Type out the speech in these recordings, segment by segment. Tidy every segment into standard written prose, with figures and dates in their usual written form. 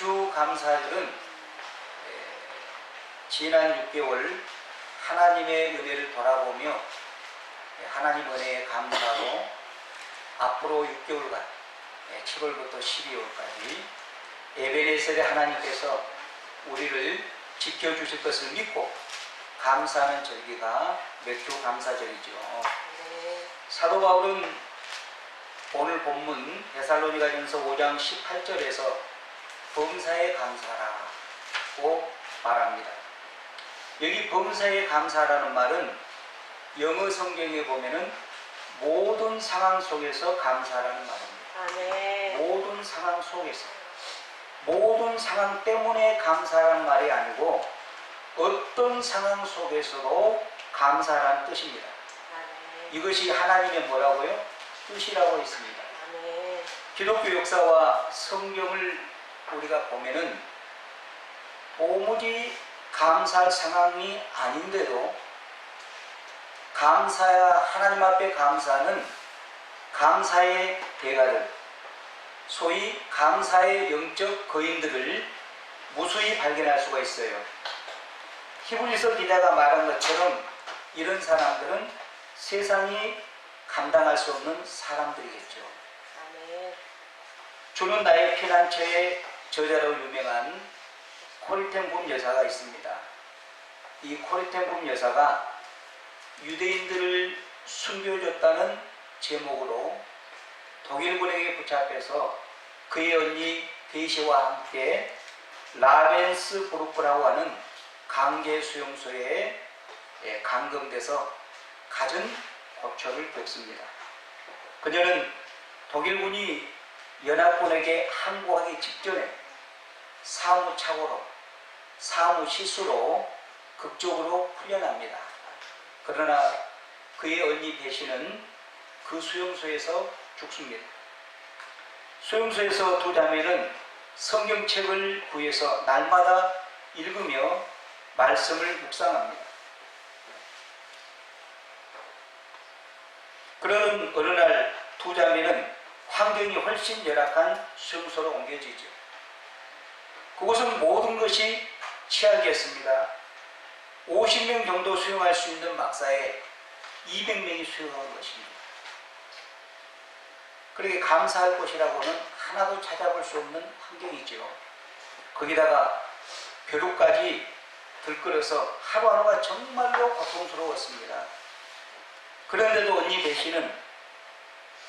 맥주감사절은 지난 6개월 하나님의 은혜를 돌아보며 하나님 은혜에 감사하고 앞으로 6개월간 7월부터 12월까지 에베네셀의 하나님께서 우리를 지켜주실 것을 믿고 감사하는 절기가 맥주감사절이죠. 사도 바울은 오늘 본문 데살로니가전서 5장 18절에서 범사에 감사하라고 말합니다. 여기 범사에 감사라는 말은 영어 성경에 보면은 모든 상황 속에서 감사라는 말입니다. 모든 상황 속에서, 모든 상황 때문에 감사라는 말이 아니고 어떤 상황 속에서도 감사라는 뜻입니다. 이것이 하나님의 뭐라고요? 뜻이라고 했습니다. 기독교 역사와 성경을 우리가 보면은 도무지 감사할 상황이 아닌데도 하나님 앞에 감사는 감사의 대가를, 소위 감사의 영적 거인들을 무수히 발견할 수가 있어요. 히브리서 기자가 말한 것처럼 이런 사람들은 세상이 감당할 수 없는 사람들이겠죠. 주는 나의 피난처의 저자로 유명한 코리텐붐 여사가 있습니다. 이 코리텐붐 여사가 유대인들을 숨겨줬다는 제목으로 독일군에게 붙잡혀서 그의 언니 데이시와 함께 라벤스부르크라고 하는 강제 수용소에 감금돼서 갖은 고초를 겪습니다. 그녀는 독일군이 연합군에게 항복하기 직전에 사무착오로, 사무실수로 극적으로 풀려납니다. 그러나 그의 언니 배시는 그 수용소에서 죽습니다. 수용소에서 두 자매는 성경책을 구해서 날마다 읽으며 말씀을 묵상합니다. 그런 어느 날 두 자매는 환경이 훨씬 열악한 수용소로 옮겨지죠. 그곳은 모든 것이 취약이었습니다. 50명 정도 수용할 수 있는 막사에 200명이 수용한 것입니다. 그렇게 감사할 곳이라고는 하나도 찾아볼 수 없는 환경이죠. 거기다가 벼룩까지 들끓어서 하루하루가 정말로 고통스러웠습니다. 그런데도 언니 배시는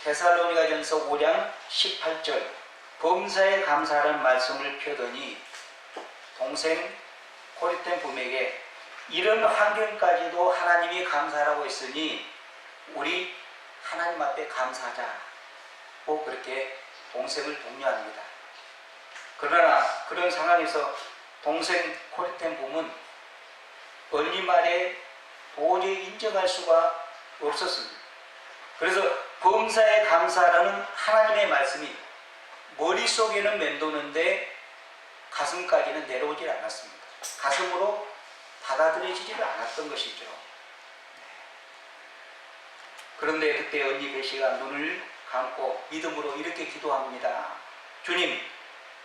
데살로니가전서 5장 18절 범사에 감사하라는 말씀을 펴더니 동생 코리텐붐에게 이런 환경까지도 하나님이 감사하라고 했으니 우리 하나님 앞에 감사하자고 그렇게 동생을 독려합니다. 그러나 그런 상황에서 동생 코리텐붐은 언니 말에 도저히 인정할 수가 없었습니다. 그래서 범사에 감사라는 하나님의 말씀이 머릿속에는 맴도는데 가슴까지는 내려오질 않았습니다. 가슴으로 받아들여지지를 않았던 것이죠. 그런데 그때 언니 배시가 눈을 감고 믿음으로 이렇게 기도합니다. 주님,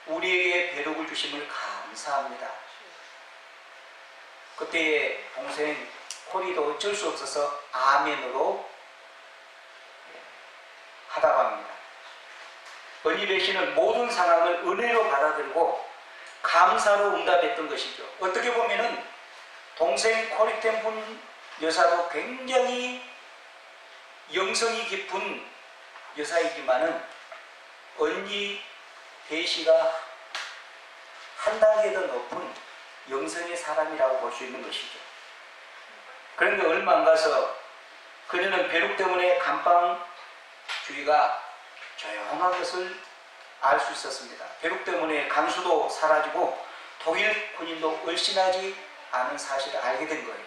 우리에게 벼룩을 주심을 감사합니다. 그때 동생 코리도 어쩔 수 없어서 아멘으로 하다고 합니다. 언니 배시는 모든 상황을 은혜로 받아들이고 감사로 응답했던 것이죠. 어떻게 보면은 동생 코리텐붐 여사도 굉장히 영성이 깊은 여사이지만은 언니 배시가 한 단계 더 높은 영성의 사람이라고 볼 수 있는 것이죠. 그런데 얼마 안 가서 그녀는 벼룩 때문에 감방주의가 조용한 것을 알 수 있었습니다. 벼룩 때문에 간수도 사라지고 독일 군인도 얼씬하지 않은 사실을 알게 된 거예요.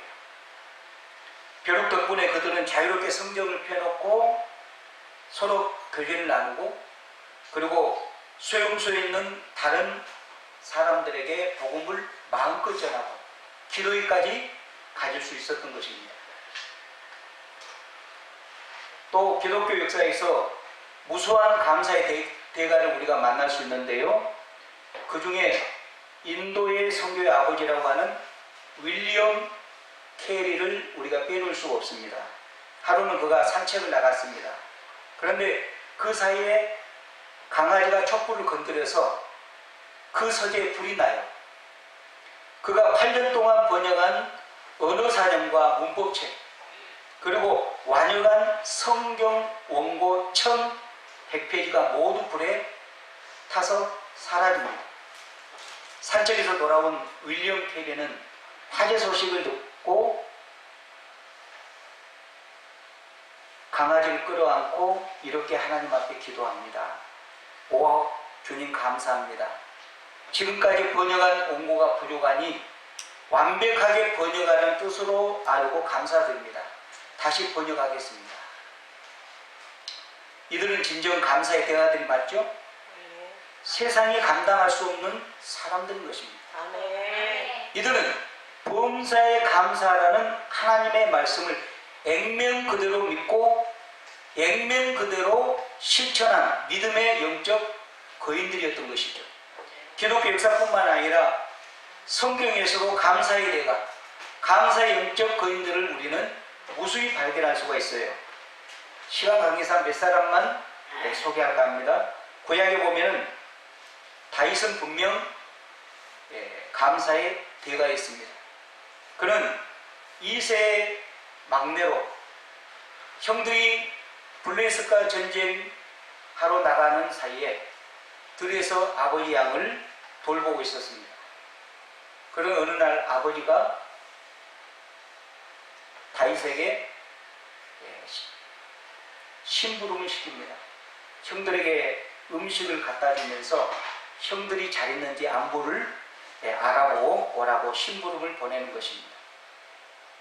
벼룩 덕분에 그들은 자유롭게 성경을 펴놓고 서로 교제를 나누고 그리고 수용소에 있는 다른 사람들에게 복음을 마음껏 전하고 기도회까지 가질 수 있었던 것입니다. 또 기독교 역사에서 무수한 감사의 대가를 우리가 만날 수 있는데요. 그 중에 인도의 선교의 아버지라고 하는 윌리엄 캐리를 우리가 빼놓을 수가 없습니다. 하루는 그가 산책을 나갔습니다. 그런데 그 사이에 강아지가 촛불을 건드려서 그 서재에 불이 나요. 그가 8년 동안 번역한 언어사전과 문법책, 그리고 완역한 성경 원고 1100페이지가 모두 불에 타서 사라집니다. 산책에서 돌아온 윌리엄 캐리는 화재 소식을 듣고 강아지를 끌어안고 이렇게 하나님 앞에 기도합니다. 오 주님 감사합니다. 지금까지 번역한 원고가 부족하니 완벽하게 번역하는 뜻으로 알고 감사드립니다. 다시 번역하겠습니다. 이들은 진정 감사의 대가들이 맞죠? 세상이 감당할 수 없는 사람들인 것입니다. 이들은 범사에 감사라는 하나님의 말씀을 액면 그대로 믿고 액면 그대로 실천한 믿음의 영적 거인들이었던 것이죠. 기독교 역사뿐만 아니라 성경에서도 감사의 대가, 감사의 영적 거인들을 우리는 무수히 발견할 수가 있어요. 시간 관계상 몇 사람만 소개할까 합니다. 구약에 보면은 다윗은 분명 감사의 대가였습니다. 그는 2세의 막내로 형들이 블레셋과 전쟁하러 나가는 사이에 들에서 아버지 양을 돌보고 있었습니다. 그런 어느 날 아버지가 다윗에게 심부름을 시킵니다. 형들에게 음식을 갖다 주면서 형들이 잘 있는지 안부를 알아보고 오라고 심부름을 보내는 것입니다.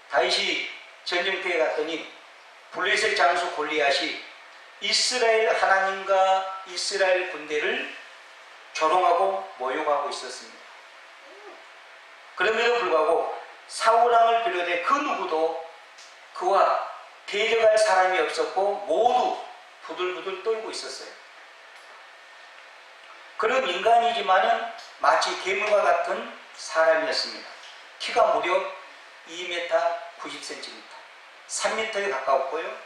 다윗이 전쟁터에 갔더니 블레셋 장수 골리앗이 이스라엘 하나님과 이스라엘 군대를 조롱하고 모욕하고 있었습니다. 그럼에도 불구하고 사울왕을 비롯해 그 누구도 그와 대적할 사람이 없었고 모두 부들부들 떨고 있었어요. 그런 인간이지만은 마치 괴물과 같은 사람이었습니다. 키가 무려 2m 90cm, 3m에 가까웠고요.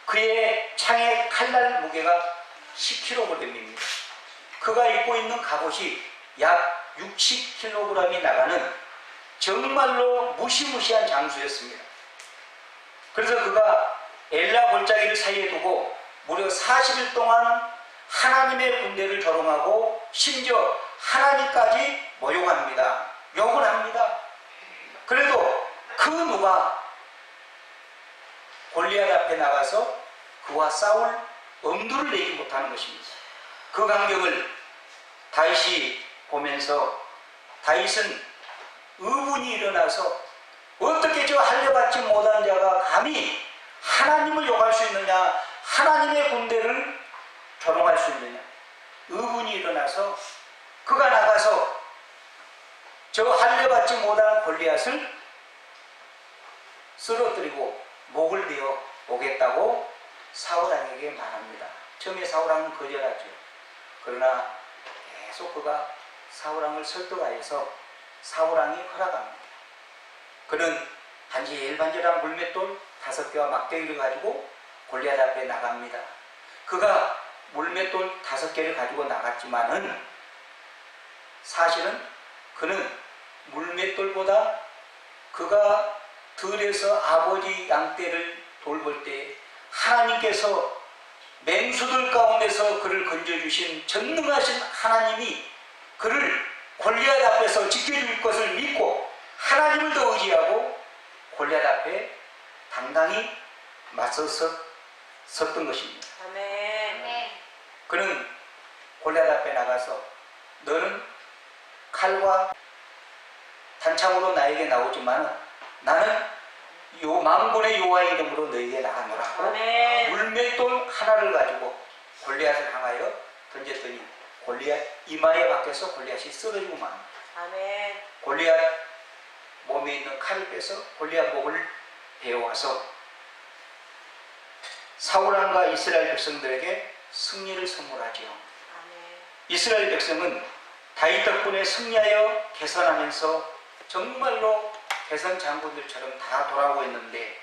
그의 창의 칼날 무게가 10kg입니다. 그가 입고 있는 갑옷이 약 60kg이 나가는 정말로 무시무시한 장수였습니다. 그래서 그가 엘라 골짜기를 사이에 두고 무려 40일 동안 하나님의 군대를 조롱하고 심지어 하나님까지 모욕합니다. 욕을 합니다. 그래도 그 누가 골리앗 앞에 나가서 그와 싸울 엄두를 내지 못하는 것입니다. 그 광경을 다윗이 보면서 다윗은 의문이 일어나서 어떻게 저 할례받지 못한 자가 감히 하나님을 욕할 수 있느냐, 하나님의 군대를 조롱할 수 있느냐, 의문이 일어나서 그가 나가서 저 할례받지 못한 골리앗을 쓰러뜨리고 목을 베어 오겠다고 사울왕에게 말합니다. 처음에 사울왕은 거절하죠. 그러나 계속 그가 사울왕을 설득하여서 사울왕이 허락합니다. 그는 반질반질한 물맷돌 5개와 막대기를 가지고 골리앗 앞에 나갑니다. 그가 물맷돌 5개를 가지고 나갔지만은 사실은 그는 물맷돌보다 그가 들에서 아버지 양떼를 돌볼 때 하나님께서 맹수들 가운데서 그를 건져주신 전능하신 하나님이 그를 골리앗 앞에서 지켜줄 것을 믿고 하나님을 더 의지하고 골리앗 앞에 당당히 맞서서 섰던 것입니다. 아멘. 그는 골리앗 앞에 나가서 너는 칼과 단창으로 나에게 나오지만 나는 요 만군의 여호와의 이름으로 너에게 나가노라고 물맷돌 하나를 가지고 골리앗을 향하여 던졌더니 골리앗 이마에 박혀서 골리앗이 쓰러지고 맙니다. 아멘. 골리앗 몸에 있는 칼을 빼서 골리앗 목을 베어와서 사울왕과 이스라엘 백성들에게 승리를 선물하지요. 아멘. 이스라엘 백성은 다윗 덕분에 승리하여 개선하면서 정말로 개선 장군들처럼 다 돌아오고 있는데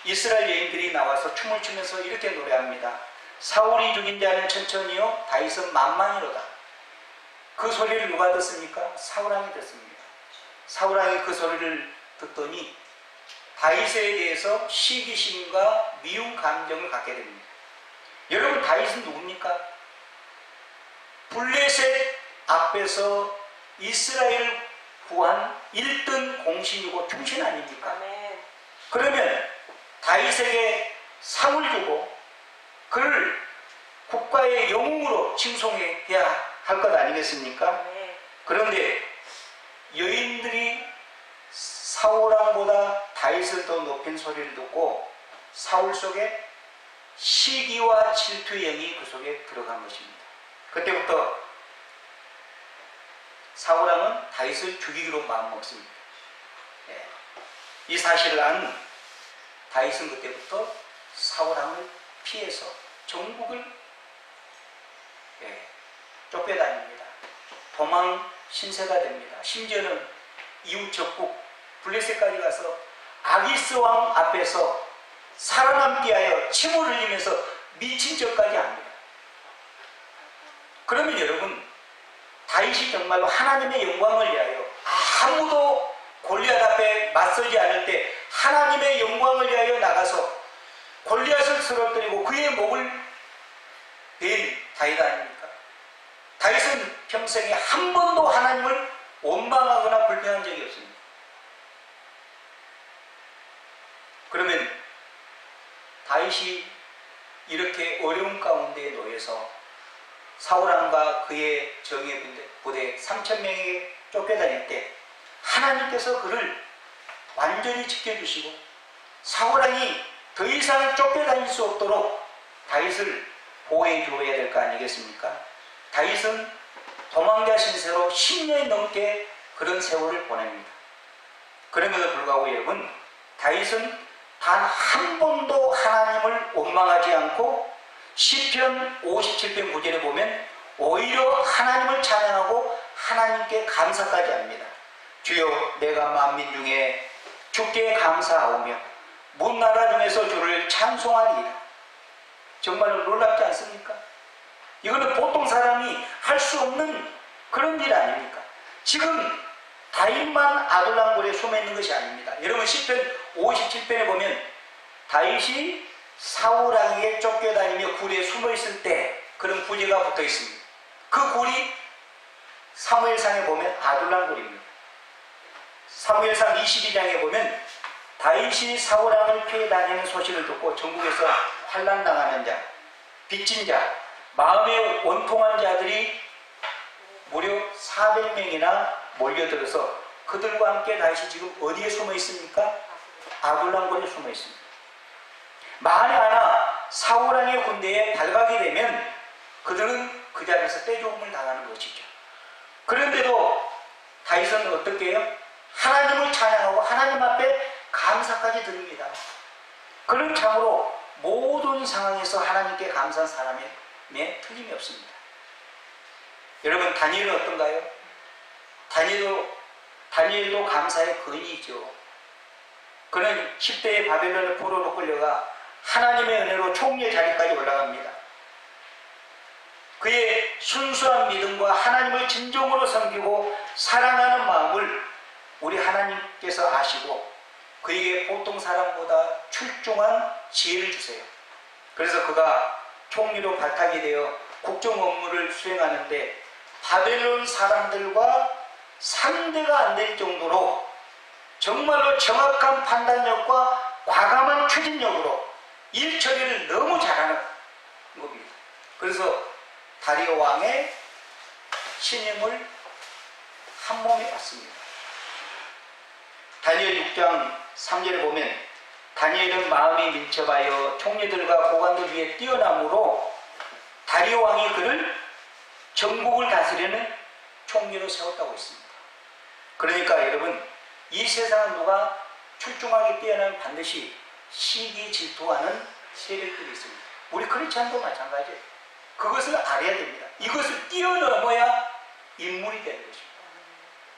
이스라엘 여인들이 나와서 춤을 추면서 이렇게 노래합니다. 사울이 죽인 자는 천천히요 다윗은 만만이로다. 그 소리를 누가 듣습니까? 사울왕이 듣습니다. 사울왕이 그 소리를 듣더니 다윗에 대해서 시기심과 미운 감정을 갖게 됩니다. 여러분, 다윗은 누굽니까? 블레셋 앞에서 이스라엘을 구한 1등 공신이고 충신 아닙니까? 아멘. 그러면 다윗에게 상을 주고 그를 국가의 영웅으로 칭송해야 할 것 아니겠습니까? 아멘. 그런데 여인들이 사울왕보다 다윗을 더 높인 소리를 듣고 사울 속에 시기와 질투의 영이 그 속에 들어간 것입니다. 그때부터 사울왕은 다윗을 죽이기로 마음먹습니다. 이 사실을 안 다윗은 그때부터 사울왕을 피해서 전국을 쫓겨다닙니다. 도망 신세가 됩니다. 심지어는 이웃 적국 블레셋까지 가서 아기스 왕 앞에서 살아남기 위하여 침을 흘리면서 미친 척까지 합니다. 그러면 여러분, 다윗이 정말로 하나님의 영광을 위하여 아무도 골리앗 앞에 맞서지 않을 때 하나님의 영광을 위하여 나가서 골리앗을 쓰러뜨리고 그의 목을 벤 다윗 아닙니까? 다윗은 평생에 한 번도 하나님을 원망하거나 불평한 적이 없습니다. 그러면 다윗이 이렇게 어려운 가운데 놓여서 사울왕과 그의 정예 부대 3,000명에게 쫓겨다닐 때 하나님께서 그를 완전히 지켜주시고 사울왕이 더 이상 쫓겨다닐 수 없도록 다윗을 보호해 주어야 될 거 아니겠습니까? 다윗은 도망자 신세로 10년이 넘게 그런 세월을 보냅니다. 그럼에도 불구하고 여러분, 다윗은 단 한 번도 하나님을 원망하지 않고 시편 57편 9절에 보면 오히려 하나님을 찬양하고 하나님께 감사까지 합니다. 주여, 내가 만민 중에 주께 감사하오며 문 나라 중에서 주를 찬송하리이다. 정말로 놀랍지 않습니까? 이거는 보통 사람이 할 수 없는 그런 일 아닙니까? 지금 다윗만 아둘람 굴에 숨어 있는 것이 아닙니다. 여러분, 시편 57편에 보면 다윗이 사울왕에게 쫓겨다니며 굴에 숨어 있을 때 그런 부제가 붙어 있습니다. 그 굴이 사무엘상에 보면 아둘람 굴입니다. 사무엘상 22장에 보면 다윗이 사울왕을 피해 다니는 소식을 듣고 전국에서 환난당하는 자, 빚진 자, 마음에 원통한 자들이 무려 400명이나 몰려들어서 그들과 함께 다윗이 지금 어디에 숨어 있습니까? 아둘람 굴에 숨어 있습니다. 만에 하나 사울왕의 군대에 발각이 되면 그들은 그 자리에서 떼죽음을 당하는 것이죠. 그런데도 다윗은 어떻게 해요? 하나님을 찬양하고 하나님 앞에 감사까지 드립니다. 그는 참으로 모든 상황에서 하나님께 감사한 사람에 틀림이 없습니다. 여러분, 다니엘은 어떤가요? 다니엘도 감사의 거인이죠. 그는 10대의 바벨론의 포로로 끌려가 하나님의 은혜로 총리의 자리까지 올라갑니다. 그의 순수한 믿음과 하나님을 진정으로 섬기고 사랑하는 마음을 우리 하나님께서 아시고 그에게 보통 사람보다 출중한 지혜를 주세요. 그래서 그가 총리로 발탁이 되어 국정 업무를 수행하는데 바벨론 사람들과 상대가 안 될 정도로 정말로 정확한 판단력과 과감한 추진력으로 일 처리를 너무 잘하는 겁니다. 그래서 다리오 왕의 신임을 한 몸에 받습니다. 다니엘 6장 3절에 보면 다니엘은 마음이 민첩하여 총리들과 고관들 위에 뛰어남으로 다리오 왕이 그를 전국을 다스리는 총리로 세웠다고 했습니다. 그러니까 여러분, 이 세상은 누가 출중하게 뛰어나면 반드시 시기 질투하는 세력들이 있습니다. 우리 크리스찬도 마찬가지예요. 그것을 알아야 됩니다. 이것을 뛰어넘어야 인물이 되는 것입니다.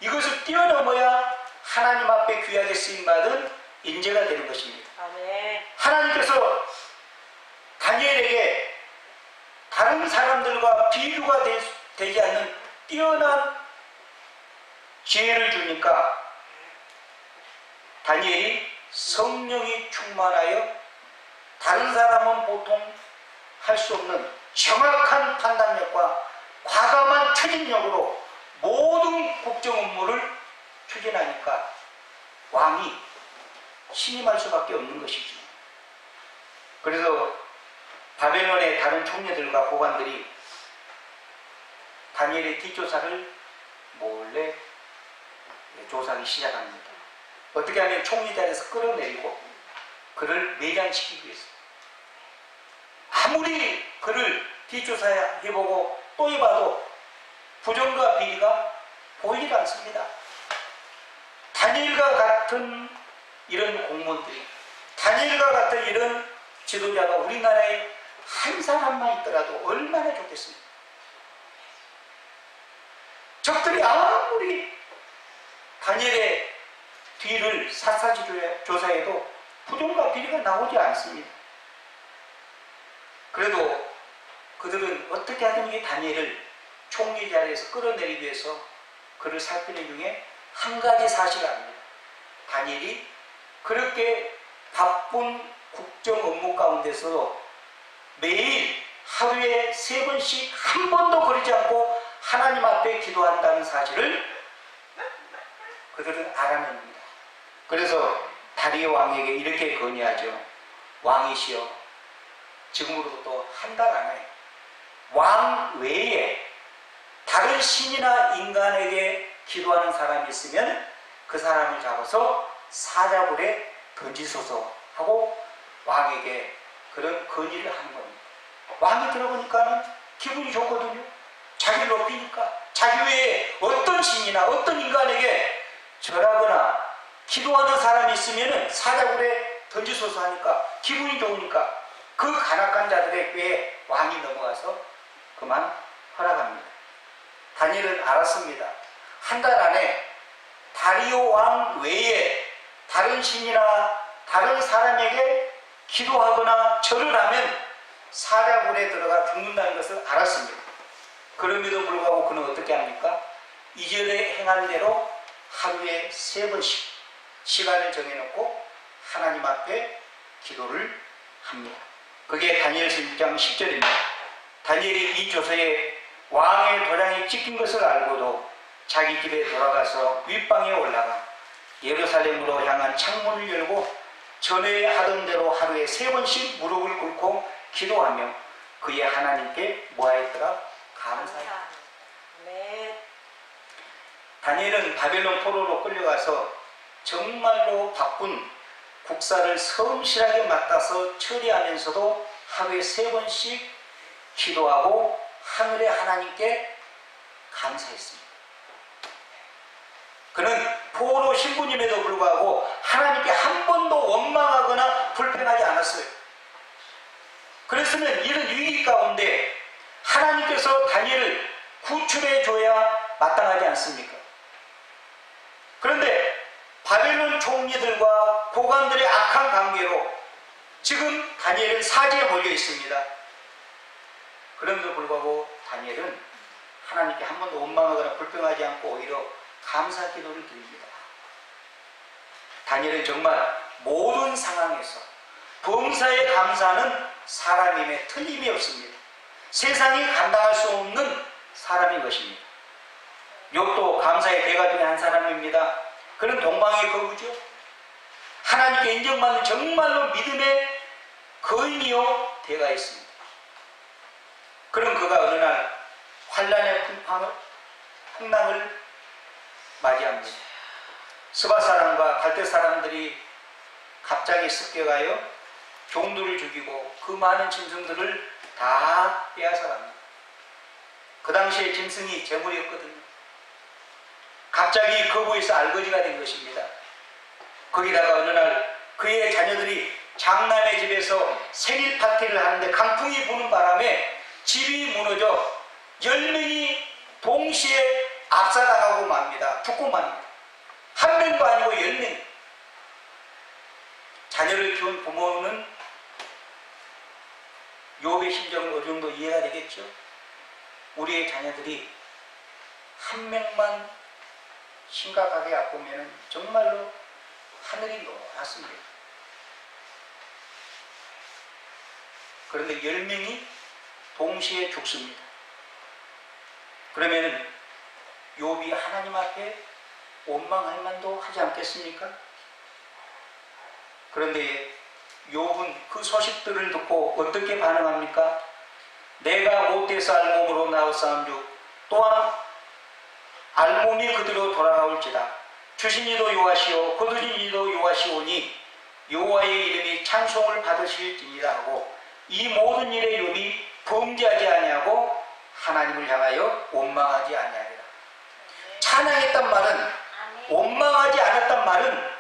이것을 뛰어넘어야 하나님 앞에 귀하게 쓰임받은 인재가 되는 것입니다. 아멘. 하나님께서 다니엘에게 다른 사람들과 비교가 되지 않는 뛰어난 지혜를 주니까 다니엘이 성령이 충만하여 다른 사람은 보통 할 수 없는 정확한 판단력과 과감한 추진력으로 모든 국정 업무를 추진하니까 왕이 신임할 수밖에 없는 것이죠. 그래서 바벨론의 다른 총리들과 고관들이 다니엘의 뒷조사를 몰래 조사하기 시작합니다. 어떻게 하면 총리 자리에서 끌어내리고 그를 매장시키기 위해서. 아무리 그를 뒷조사해보고 또 해봐도 부정과 비리가 보이지 않습니다. 다니엘과 같은 이런 공무원들이, 다니엘과 같은 이런 지도자가 우리나라에 한 사람만 있더라도 얼마나 좋겠습니까? 적들이 아무리 다니엘의 뒤를 샅샅이 조사해도 부정과 비리가 나오지 않습니다. 그래도 그들은 어떻게 하든 이 다니엘을 총리 자리에서 끌어내리기 위해서 그를 살피는 중에 한 가지 사실을 압니다. 다니엘이 그렇게 바쁜 국정 업무 가운데서도 매일 하루에 3번씩 한 번도 거리지 않고 하나님 앞에 기도한다는 사실을 그들은 알아냅니다. 그래서 다리오 왕에게 이렇게 건의하죠. 왕이시여, 지금으로부터 한 달 안에 왕 외에 다른 신이나 인간에게 기도하는 사람이 있으면 그 사람을 잡아서 사자굴에 던지소서 하고 왕에게 그런 건의를 하는 겁니다. 왕이 들어보니까는 기분이 좋거든요. 자기를 높이니까 자기 외에 어떤 신이나 어떤 인간에게 절하거나 기도하는 사람이 있으면 사자굴에 던지소서 하니까 기분이 좋으니까 그 간악한 자들의 꾀에 왕이 넘어가서 그만 허락합니다. 다니엘은 알았습니다. 한 달 안에 다리오 왕 외에 다른 신이나 다른 사람에게 기도하거나 절을 하면 사자굴에 들어가 죽는다는 것을 알았습니다. 그럼에도 불구하고 그는 어떻게 합니까? 이전에 행한 대로 하루에 3번씩 시간을 정해놓고 하나님 앞에 기도를 합니다. 그게 다니엘서 6장 10절입니다. 다니엘이 이 조서에 왕의 도장이 찍힌 것을 알고도 자기 집에 돌아가서 윗방에 올라가 예루살렘으로 향한 창문을 열고 전에 하던 대로 하루에 3번씩 무릎을 꿇고 기도하며 그의 하나님께 뭐하였더라? 감사했다. 아멘. 다니엘은 바벨론 포로로 끌려가서 정말로 바쁜 국사를 성실하게 맡아서 처리하면서도 하루에 3번씩 기도하고 하늘의 하나님께 감사했습니다. 그는 포로 신분임에도 불구하고 하나님께 한 번도 원망하거나 불평하지 않았어요. 그랬으면 이런 위기 가운데 하나님께서 다니엘을 구출해 줘야 마땅하지 않습니까? 그런데 바벨론 총리들과 고관들의 악한 관계로 지금 다니엘은 사지에 몰려 있습니다. 그럼에도 불구하고 다니엘은 하나님께 한 번도 원망하거나 불평하지 않고 오히려 감사 기도를 드립니다. 다니엘은 정말 모든 상황에서 범사에 감사하는 사람임에 틀림이 없습니다. 세상이 감당할 수 없는 사람인 것입니다. 욥도 감사의 대가 중에 한 사람입니다. 그는 동방의 거구죠. 하나님께 인정받는 정말로 믿음의 거인이요 대가였습니다. 그런 그가 어느 날 환란의 풍랑을 맞이합니다. 스바 사람과 갈대 사람들이 갑자기 습격하여 종들을 죽이고 그 많은 짐승들을 다 빼앗아갑니다. 그 당시에 짐승이 재물이었거든요. 갑자기 거부에서 알거지가 된 것입니다. 거기다가 어느 날 그의 자녀들이 장남의 집에서 생일 파티를 하는데 강풍이 부는 바람에 집이 무너져 10명이 동시에 압사당하고 맙니다. 죽고 맙니다. 한 명도 아니고 10명. 자녀를 키운 부모는 욥의 심정을 어느 정도 이해가 되겠죠? 우리의 자녀들이 한 명만 심각하게 아프면 정말로 하늘이 노랗습니다. 그런데 10명이 동시에 죽습니다. 그러면 욥이 하나님 앞에 원망할 만도 하지 않겠습니까? 그런데 욥은 그 소식들을 듣고 어떻게 반응합니까? 내가 못돼서 알몸으로 나왔사온즉 또한 알몸이 그대로 돌아올지다. 주신 이도 여호와시오 거두신 이도 여호와시오니 여호와의 이름이 찬송을 받으실지니라 하고 이 모든 일에 욥이 범죄하지 아니하고 하나님을 향하여 원망하지 아니하리라. 찬양했단 말은 원망하지 않았단 말은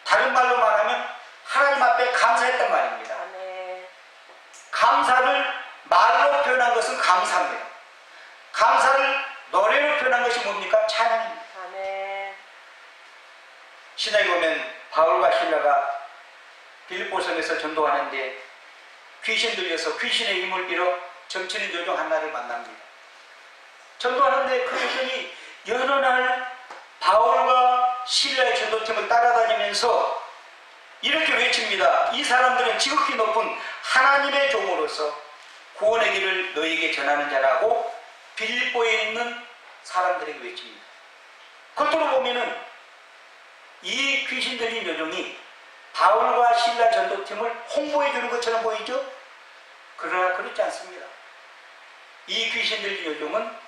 다른 말로 말하면 하나님 앞에 감사했단 말입니다. 감사를 말로 표현한 것은 감사입니다. 감사를 노래로 표현한 것이 뭡니까? 찬양입니다. 신약에 보면 바울과 신라가 빌립보섬에서 전도하는데 귀신 들려서 귀신의 힘을 빌어 점치는 요정 한나를 만납니다. 전도하는데 그 요정이 여러 날 바울과 신라의 전도팀을 따라다니면서 이렇게 외칩니다. 이 사람들은 지극히 높은 하나님의 종으로서 구원의 길을 너에게 전하는 자라고 빌립보에 있는 사람들에게 외칩니다. 겉으로 보면은 이 귀신 들린 요정이 바울과 신라 전도팀을 홍보해 주는 것처럼 보이죠? 그러나 그렇지 않습니다. 이 귀신 들린 요정은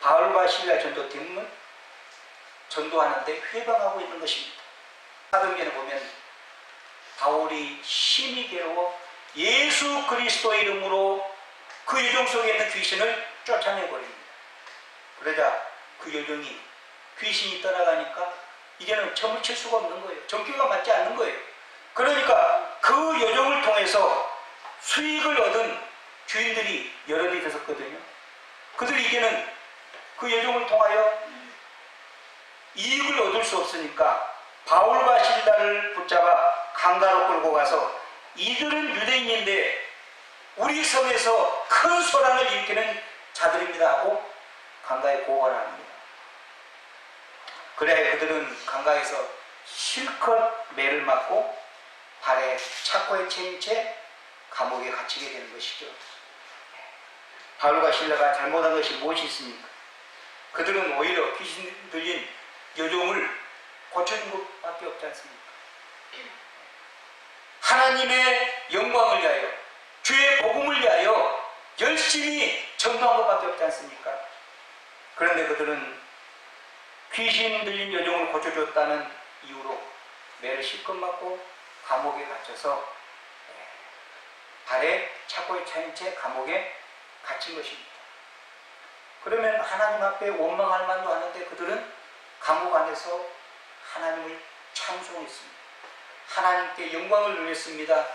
바울과 신라 전도팀은 전도하는데 회방하고 있는 것입니다. 사도행전에 보면 바울이 심히 괴로워 예수 그리스도의 이름으로 그 요정 속에 있는 귀신을 쫓아내버립니다. 그러자 그 요정이 귀신이 떠나가니까 이제는 점을 칠 수가 없는 거예요. 전기가 맞지 않는 거예요. 그러니까 그 요정을 통해서 수익을 얻은 주인들이 여럿이 있었거든요. 그들이 이제는 그 요정을 통하여 이익을 얻을 수 없으니까 바울과 신라를 붙잡아 강가로 끌고 가서 이들은 유대인인데 우리 성에서 큰 소란을 일으키는 자들입니다 하고 강가에 고발을 합니다. 그래야 그들은 강가에서 실컷 매를 맞고 발에 착고에 채인 채 감옥에 갇히게 되는 것이죠. 바울과 신라가 잘못한 것이 무엇이 있습니까? 그들은 오히려 귀신 들린 요정을 고쳐준 것밖에 없지 않습니까? 하나님의 영광을 위하여 주의 복음을 위하여 열심히 전도한 것밖에 없지 않습니까? 그런데 그들은 귀신 들린 요정을 고쳐줬다는 이유로 매를 실컷 맞고 감옥에 갇혀서 발에 착고에 차인 채 감옥에 갇힌 것입니다. 그러면 하나님 앞에 원망할 만도 하는데 그들은 감옥 안에서 하나님을 찬송했습니다. 하나님께 영광을 누렸습니다.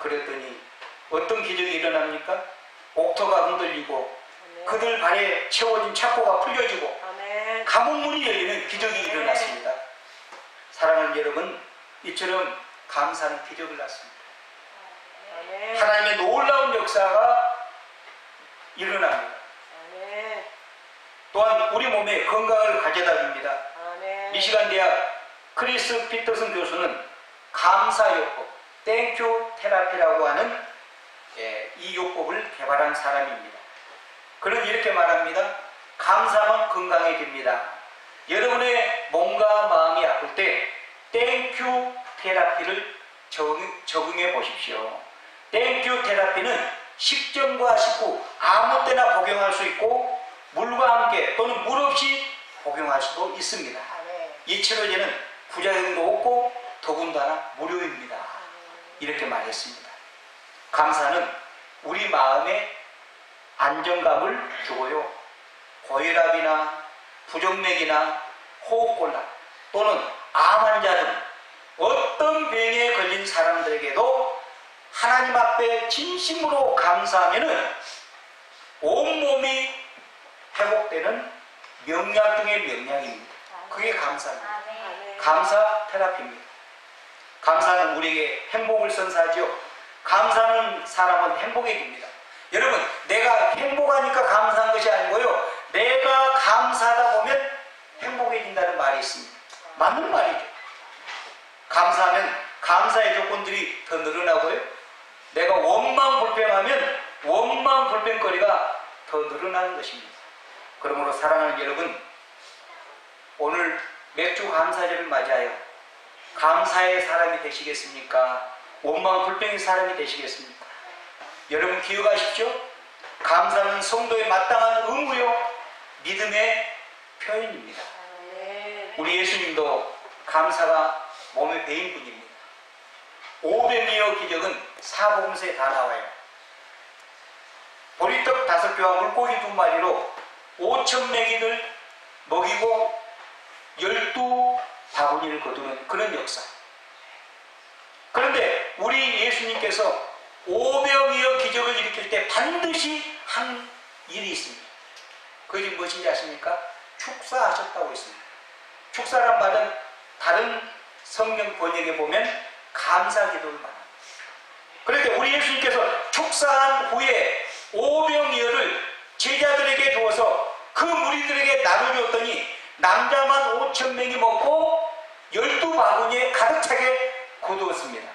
그랬더니 어떤 기적이 일어납니까? 옥토가 흔들리고 그들 발에 채워진 착고가 풀려지고 감옥문이 열리는 기적이 일어났습니다. 사랑하는 여러분, 이처럼 감사는 기적을 낳습니다. 하나님의 놀라운 역사가 일어납니다. 또한 우리 몸에 건강을 가져다 줍니다. 미시간 대학 크리스 피터슨 교수는 감사요법, 땡큐 테라피라고 하는 이 요법을 개발한 사람입니다. 그는 이렇게 말합니다. 감사하면 건강해집니다. 여러분의 몸과 마음이 아플 때 땡큐 테라피를 적응해 보십시오. 땡큐 테라피는 식전과 식후 아무 때나 복용할 수 있고 물과 함께 또는 물 없이 복용할 수도 있습니다. 이 치료제는 부작용도 없고 더군다나 무료입니다. 이렇게 말했습니다. 감사는 우리 마음에 안정감을 주고요. 고혈압이나 부정맥이나 호흡곤란 또는 암 환자 등 어떤 병에 걸린 사람들에게도 하나님 앞에 진심으로 감사하면 온몸이 회복되는 명약 중의 명약입니다. 그게 감사입니다. 아멘. 감사 테라피입니다. 감사는 우리에게 행복을 선사하죠. 감사는 사람은 행복해집니다. 여러분, 내가 행복하니까 감사한 것이 아니고요, 내가 감사하다 보면 행복해진다는 말이 있습니다. 맞는 말이죠. 감사하면 감사의 조건들이 더 늘어나고요, 내가 원망 불평하면 원망 불평거리가 더 늘어나는 것입니다. 그러므로 사랑하는 여러분, 오늘 맥주 감사절을 맞이하여 감사의 사람이 되시겠습니까? 원망 불평의 사람이 되시겠습니까? 여러분 기억하십시오. 감사는 성도의 마땅한 의무요 믿음의 표현입니다. 아멘. 우리 예수님도 감사가 몸에 배인 분입니다. 500미어 기적은 사복음서에 다 나와요. 보리떡 5개와 물고기 2마리로 5,000명이들 먹이고 12바구니를 거두는 그런 역사. 그런데 우리 예수님께서 500여여 기적을 일으킬 때 반드시 한 일이 있습니다. 그것이 무엇인지 아십니까? 축사하셨다고 했습니다. 축사란 말은 다른 성경 번역에 보면 감사 기도를 말합니다. 그런데 우리 예수님께서 축사한 후에 500여를 제자들에게 주어서 그 무리들에게 나눠주었더니 남자만 5,000명이 먹고 12바구니에 가득 차게 거두었습니다.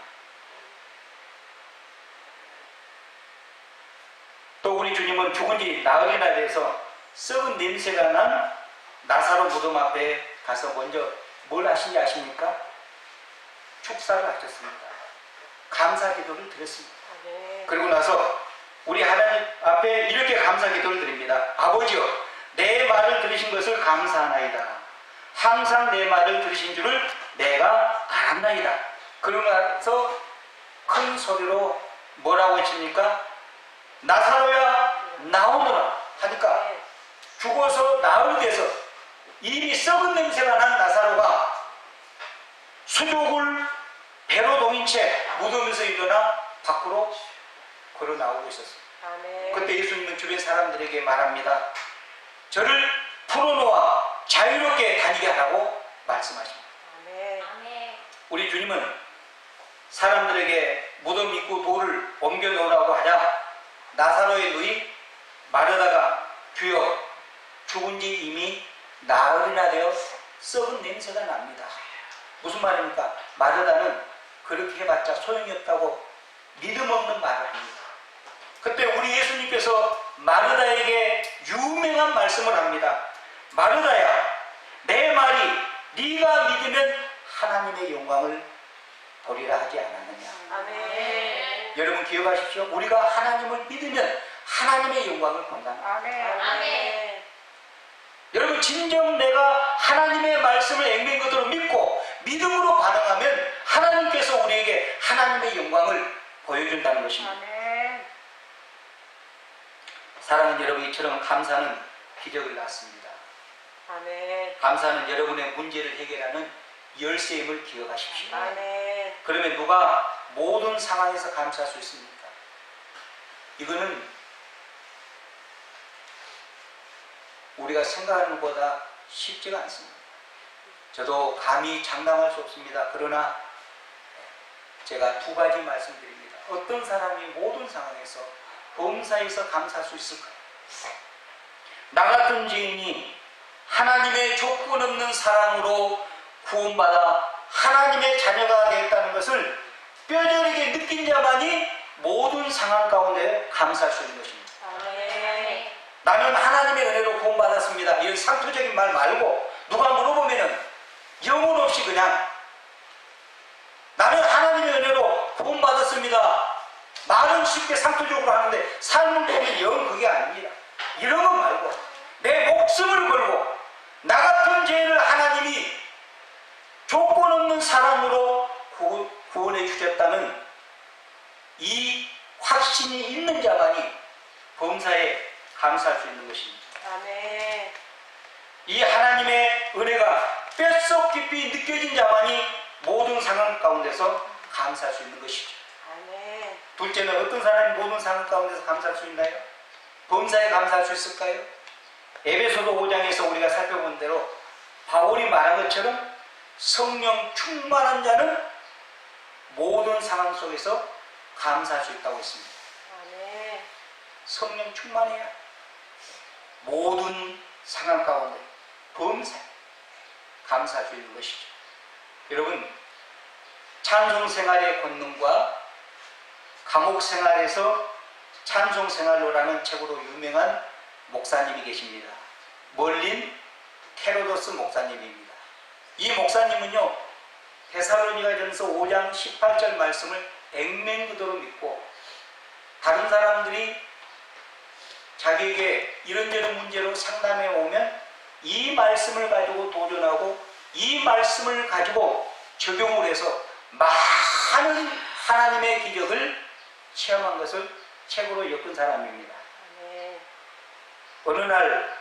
또 우리 주님은 죽은 지 나흘이나 돼서 썩은 냄새가 난 나사로 무덤 앞에 가서 먼저 뭘 하신지 아십니까? 축사를 하셨습니다. 감사 기도를 드렸습니다. 아멘. 그리고 나서 우리 하나님 앞에 이렇게 감사 기도를 드립니다. 아버지여, 내 말을 들으신 것을 감사하나이다. 항상 내 말을 들으신 줄을 내가 알았나이다. 그러고 나서 큰 소리로 뭐라고 했습니까? 나사로야 나오너라 하니까 죽어서 나흘이 돼서 이미 썩은 냄새가 난 나사로가 수족을 배로 동인 채 무덤에서 일어나 밖으로 걸어 나오고 있었어요. 아멘. 그때 예수님은 주변 사람들에게 말합니다. 저를 풀어놓아 자유롭게 다니게 하라고 말씀하십니다. 아멘. 우리 주님은 사람들에게 무덤 입구 돌을 옮겨 놓으라고 하자 나사로의 누이 마르다가 주여, 죽은 지 이미 나흘이나 되어 썩은 냄새가 납니다. 무슨 말입니까? 마르다는 그렇게 해봤자 소용이 없다고 믿음 없는 말을 합니다. 그때 우리 예수님께서 마르다에게 유명한 말씀을 합니다. 마르다야, 내 말이 네가 믿으면 하나님의 영광을 보리라 하지 않았느냐. 아멘. 여러분 기억하십시오. 우리가 하나님을 믿으면 하나님의 영광을 본다는 거예요. 아멘. 여러분 진정 내가 하나님의 말씀을 앵맹그대로 믿고 믿음으로 반응하면 하나님께서 우리에게 하나님의 영광을 보여준다는 것입니다. 아멘. 사랑하는 여러분, 이처럼 감사는 기적을 낳습니다. 아멘. 감사는 여러분의 문제를 해결하는 열쇠임을 기억하십시오. 아멘. 그러면 누가 모든 상황에서 감사할 수 있습니까? 이거는 우리가 생각하는 것보다 쉽지가 않습니다. 저도 감히 장담할 수 없습니다. 그러나 제가 2가지 말씀드립니다. 어떤 사람이 모든 상황에서 범사에서 감사할 수 있을까요? 나 같은 죄인이 하나님의 조건 없는 사랑으로 구원받아 하나님의 자녀가 되었다는 것을 뼈저리게 느낀 자만이 모든 상황 가운데 감사할 수 있는 것입니다. 아멘. 나는 하나님의 은혜로 구원받았습니다. 이런 상투적인 말 말고 누가 물어보면은 영혼 없이 그냥 나는 하나님의 은혜로 구원받았습니다. 말은 쉽게 상투적으로 하는데 삶을 보면 영 그게 아닙니다. 이런 거 말고 내 목숨을 걸고 나 같은 죄인을 하나님이 조건 없는 사랑으로 구원해 주셨다는 이 확신이 있는 자만이 범사에 감사할 수 있는 것입니다. 아멘. 이 하나님의 은혜가 뼛속 깊이 느껴진 자만이 모든 상황 가운데서 감사할 수 있는 것이죠. 아멘. 둘째는 어떤 사람이 모든 상황 가운데서 감사할 수 있나요? 범사에 감사할 수 있을까요? 에베소서 5장에서 우리가 살펴본 대로 바울이 말한 것처럼 성령 충만한 자는 모든 상황 속에서 감사할 수 있다고 했습니다. 아멘. 성령 충만해야 모든 상황 가운데 범사에 감사할 수 있는 것이죠. 여러분, 찬송 생활의 권능과 감옥 생활에서 찬송 생활로라는 책으로 유명한 목사님이 계십니다. 멀린 테로도스 목사님입니다. 이 목사님은요, 데살로니가전서 5장 18절 말씀을 액면그대로 믿고 다른 사람들이 자기에게 이런저런 문제로 상담해 오면 이 말씀을 가지고 도전하고 이 말씀을 가지고 적용을 해서 많은 하나님의 기적을 체험한 것을 책으로 엮은 사람입니다. 아멘. 어느 날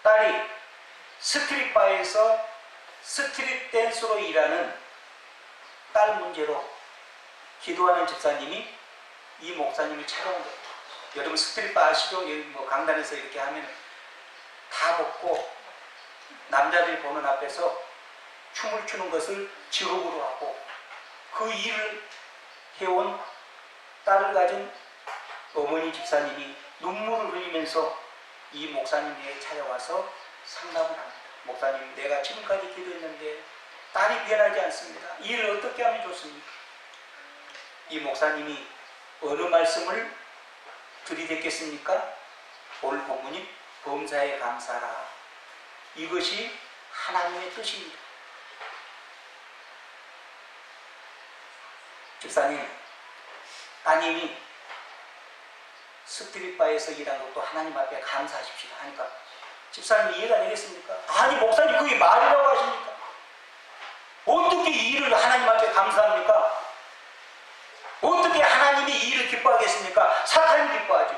딸이 스트릿바에서 스트릿 댄서로 일하는 딸 문제로 기도하는 집사님이 이 목사님을 찾아온 거예요. 여러분 스트릿바 아시죠? 여기 뭐 강단에서 이렇게 하면 다 벗고 남자들이 보는 앞에서 춤을 추는 것을 직업으로 하고 그 일을 해온 딸을 가진 어머니 집사님이 눈물을 흘리면서 이 목사님에게 찾아와서 상담을 합니다. 목사님, 내가 지금까지 기도했는데 딸이 변하지 않습니다. 이 일을 어떻게 하면 좋습니까? 이 목사님이 어느 말씀을 들이댔겠습니까? 오늘 본문이 범사에 감사라. 이것이 하나님의 뜻입니다. 집사님, 따님이 스트릿바에서 일한 것도 하나님 앞에 감사하십시오 하니까 집사님 이해가 되겠습니까? 아니 목사님 그게 말이라고 하십니까? 어떻게 이 일을 하나님 앞에 감사합니까? 어떻게 하나님이 이 일을 기뻐하겠습니까? 사탄이 기뻐하죠.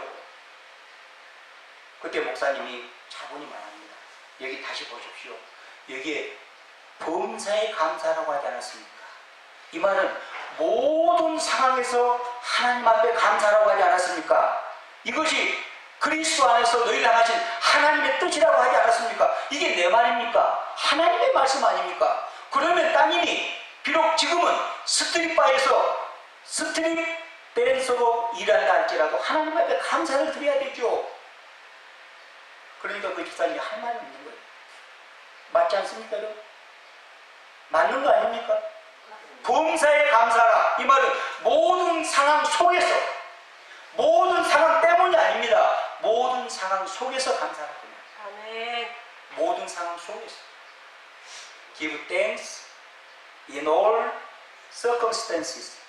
그때 목사님이 차분히 말합니다. 여기 다시 보십시오. 여기에 범사에 감사라고 하지 않았습니까? 이 말은 모든 상황에서 하나님 앞에 감사라고 하지 않았습니까? 이것이 그리스도 안에서 너희를 향하신 하나님의 뜻이라고 하지 않았습니까? 이게 내 말입니까? 하나님의 말씀 아닙니까? 그러면 따님이 비록 지금은 스트릿바에서 스트릿 댄서로 일한다 할지라도 하나님 앞에 감사를 드려야 되죠. 그러니까 그 집사님이 할 말이 없는 거예요. 맞지 않습니까? 여러분? 맞는 거 아닙니까? 범사에 감사라. 이 말은 모든 상황 속에서, 모든 상황 때문이 아닙니다. 모든 상황 속에서 감사하라. 아멘. 모든 상황 속에서. Give thanks in all circumstances.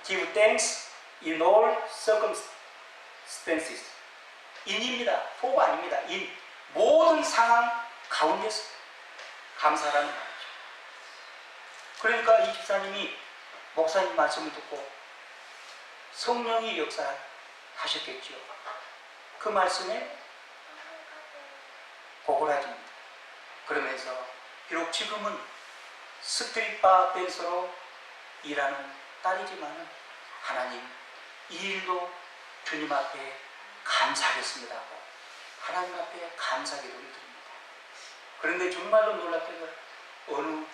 Give thanks in all circumstances. in입니다. for가 아닙니다. in. 모든 상황 가운데서 감사라는 말이죠. 그러니까 이 집사님이 목사님 말씀을 듣고 성령이 역사하셨겠죠. 그 말씀에 고꾸라집니다. 그러면서 비록 지금은 스트릿바 댄서로 일하는 딸이지만 하나님 이 일도 주님 앞에 감사하겠습니다 하고 하나님 앞에 감사 기도를 드립니다. 그런데 정말로 놀랍게도 어느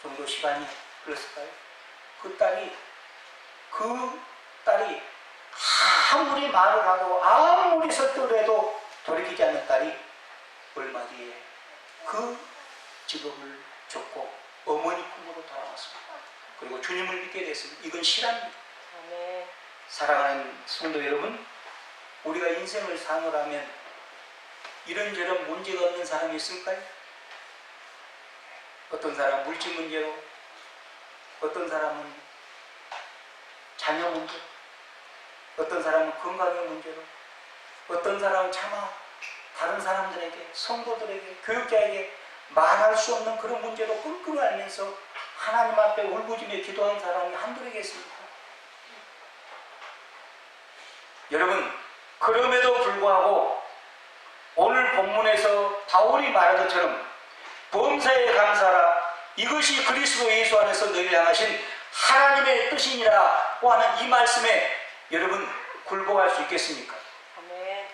정도 시간이 흘렀을까요? 그 딸이 아무리 말을 하고 아무리 설득을 해도 돌이키지 않는 딸이 얼마 뒤에 그 직업을 줬고 어머니 품으로 돌아왔습니다. 그리고 주님을 믿게 됐습니다. 이건 실화입니다. 아멘. 사랑하는 성도 여러분, 우리가 인생을 사노라면 이런저런 문제가 없는 사람이 있을까요? 어떤 사람은 물질 문제로, 어떤 사람은 자녀 문제, 어떤 사람은 건강의 문제로, 어떤 사람은 차마 다른 사람들에게, 성도들에게, 교육자에게 말할 수 없는 그런 문제로 끙끙 앓면서 하나님 앞에 울부짖며 기도하는 사람이 한둘이겠습니까? 여러분, 그럼에도 불구하고 오늘 본문에서 바울이 말한 것처럼 범사에 감사라. 이것이 그리스도 예수 안에서 너희를 향하신 하나님의 뜻이니라고 하는 이 말씀에 여러분 굴복할 수 있겠습니까? 아멘.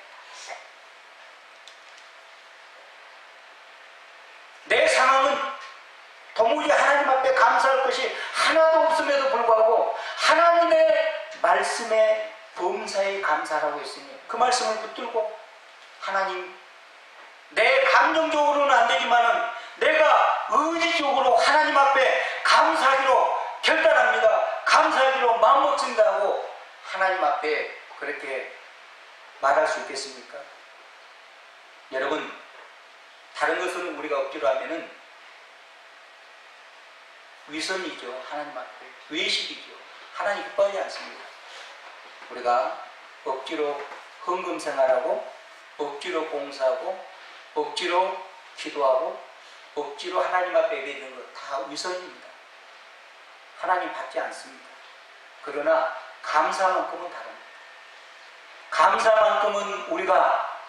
도무지 하나님 앞에 감사할 것이 하나도 없음에도 불구하고 하나님의 말씀에 범사에 감사라고 했으니 그 말씀을 붙들고 하나님, 내 감정적으로는 안 되지만은 내가 의지적으로 하나님 앞에 감사하기로 결단합니다. 감사하기로 마음먹습니다 하고 하나님 앞에 그렇게 말할 수 있겠습니까? 여러분, 다른 것은 우리가 억지로 하면은 위선이죠. 하나님 앞에 외식이죠. 하나님 기뻐하지 않습니다. 우리가 억지로 헌금 생활하고 억지로 봉사하고 억지로 기도하고 억지로 하나님 앞에 예배드리는 것 다 위선입니다. 하나님 받지 않습니다. 그러나 감사만큼은 다릅니다. 감사만큼은 우리가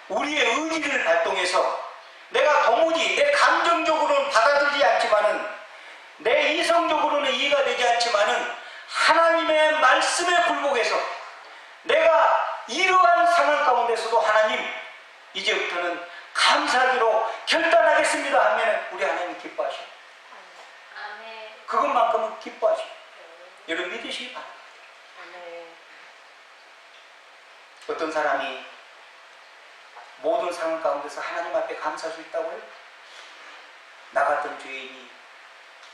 우리의 의지를 발동해서 내가 도무지 내 감정적으로는 받아들이지 않지만은 내 이성적으로는 이해가 되지 않지만은 하나님의 말씀에 굴복해서 내가 이러한 상황 가운데서도 하나님 이제부터는 감사하기로 결단하겠습니다 하면 우리 하나님 기뻐하셔요. 아멘. 그것만큼은 기뻐하셔요. 여러분 믿으시기 바랍니다. 아멘. 어떤 사람이 모든 상황 가운데서 하나님 앞에 감사할 수 있다고요? 나 같은 죄인이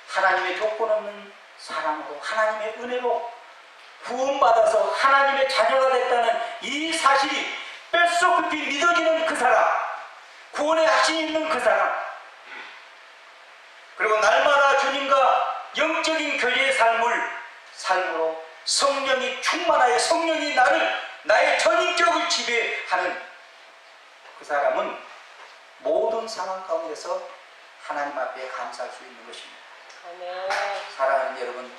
하나님의 조건 없는 사랑으로 하나님의 은혜로 구원받아서 하나님의 자녀가 됐다는 이 사실이 뼛속 깊이 믿어지는 그 사람, 구원의 확신이 있는 그 사람, 그리고 날마다 주님과 영적인 교제의 삶으로 성령이 충만하여 성령이 나의 전인격을 지배하는 그 사람은 모든 상황 가운데서 하나님 앞에 감사할 수 있는 것입니다. 아멘. 사랑하는 여러분,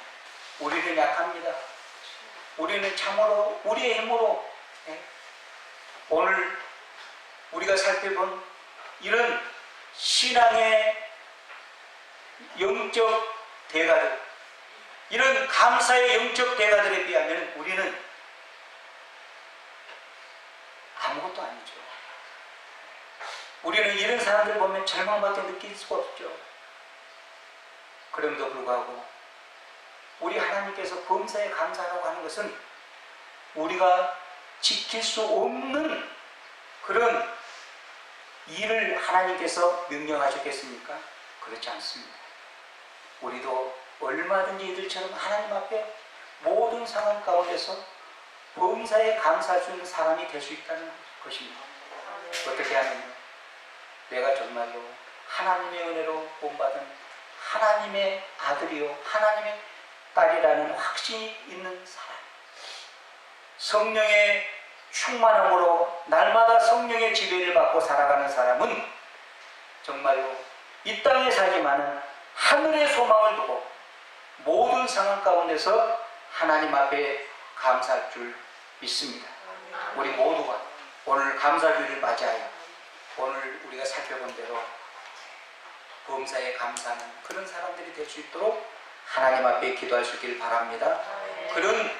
우리는 약합니다. 우리는 참으로 우리의 힘으로 오늘 우리가 살펴본 이런 신앙의 영적 대가들, 이런 감사의 영적 대가들에 비하면 우리는 아무것도 아니죠. 우리는 이런 사람들 보면 절망밖에 느낄 수가 없죠. 그럼에도 불구하고 우리 하나님께서 범사에 감사하라고 하는 것은 우리가 지킬 수 없는 그런 일을 하나님께서 명령하셨겠습니까? 그렇지 않습니다. 우리도 얼마든지 이들처럼 하나님 앞에 모든 상황 가운데서 범사에 감사할 수 있는 사람이 될 수 있다는 것입니다. 어떻게 하면요? 내가 정말로 하나님의 은혜로 본받은 하나님의 아들이요 하나님의 딸이라는 확신이 있는 사람, 성령의 충만함으로 날마다 성령의 지배를 받고 살아가는 사람은 정말로 이 땅에 살지만은 하늘의 소망을 두고 모든 상황 가운데서 하나님 앞에 감사할 줄 믿습니다. 우리 모두가 오늘 감사주일을 맞이하여 오늘 우리가 살펴본 대로 범사에 감사하는 그런 사람들이 될 수 있도록 하나님 앞에 기도할 수 있기를 바랍니다. 그런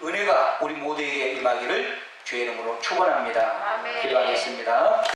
은혜가 우리 모두에게 임하기를 주의 이름으로 축원합니다. 기도하겠습니다.